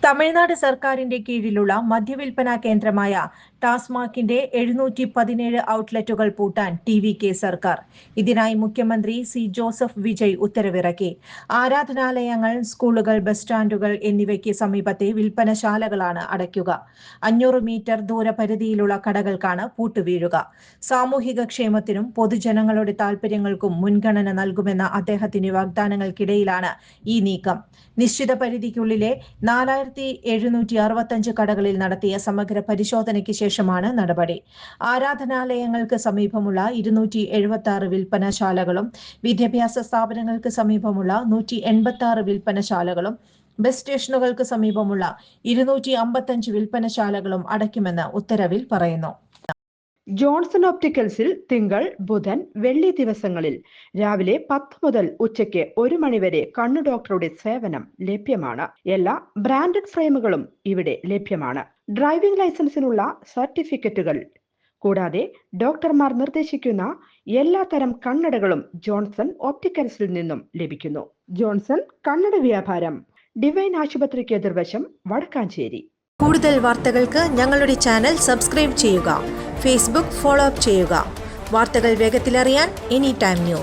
തമിഴ്നാട് സർക്കാരിന്റെ കീഴിലുള്ള മദ്യവിൽപ്പനാ കേന്ദ്രമായ ടാസ്മാക്കിന്റെ 717 ഔട്ട്ലെറ്റുകൾ പൂട്ടാൻ ടി.വി.കെ സർക്കാർ. ഇതിനായി മുഖ്യമന്ത്രി സി ജോസഫ് വിജയ് ഉത്തരവിറക്കി. ആരാധനാലയങ്ങൾ, സ്കൂളുകൾ, ബസ് സ്റ്റാൻഡുകൾ എന്നിവയ്ക്ക് സമീപത്തെ വിൽപ്പനശാലകളാണ് അടയ്ക്കുക. 500 മീറ്റർ ദൂരപരിധിയിലുള്ള കടകൾക്കാണ് പൂട്ടുവീഴുക. സാമൂഹിക ക്ഷേമത്തിനും പൊതുജനങ്ങളുടെ താൽപര്യങ്ങൾക്കും മുൻഗണന നൽകുമെന്ന അദ്ദേഹത്തിന്റെ വാഗ്ദാനങ്ങൾക്കിടയിലാണ് ഈ നീക്കം. നിശ്ചിത പരിധിക്കുള്ളിലെ 4765 കടകളിൽ നടത്തിയ സമഗ്ര പരിശോധനയ്ക്ക് ശേഷമാണ് നടപടി. ആരാധനാലയങ്ങൾക്ക് സമീപമുള്ള 276 വിൽപ്പനശാലകളും വിദ്യാഭ്യാസ സ്ഥാപനങ്ങൾക്ക് സമീപമുള്ള 186 വിൽപ്പനശാലകളും ബസ് സ്റ്റേഷനുകൾക്ക് സമീപമുള്ള 255 വിൽപ്പനശാലകളും അടയ്ക്കുമെന്ന് ഉത്തരവിൽ പറയുന്നു. ജോൺസൺ ഓപ്റ്റിക്കൽസിൽ തിങ്കൾ, ബുധൻ, വെള്ളി ദിവസങ്ങളിൽ രാവിലെ 10 മുതൽ ഉച്ചയ്ക്ക് 1 മണിവരെ കണ്ണു ഡോക്ടറുടെ സേവനം ലഭ്യമാണ്. എല്ലാ ബ്രാൻഡഡ് ഫ്രെയിമുകളും ഇവിടെ ലഭ്യമാണ്. ഡ്രൈവിംഗ് ലൈസൻസിനുള്ള സർട്ടിഫിക്കറ്റുകൾ കൂടാതെ ഡോക്ടർമാർ നിർദ്ദേശിക്കുന്ന എല്ലാ തരം കണ്ണടകളും ജോൺസൺ ഓപ്റ്റിക്കൽസിൽ നിന്നും ലഭിക്കുന്നു. ജോൺസൺ കണ്ണട വ്യാപാരം, ഡിവൈൻ ആശുപത്രിക്ക് എതിർവശം, വടക്കാഞ്ചേരി. കൂടുതൽ വാർത്തകൾക്ക് ഞങ്ങളുടെ ചാനൽ സബ്സ്ക്രൈബ് ചെയ്യുക. ഫേസ്ബുക്ക് ഫോളോ അപ്പ് ചെയ്യുക. വാർത്തകൾ വേഗത്തിലറിയാൻ എനി ടൈം ന്യൂസ്.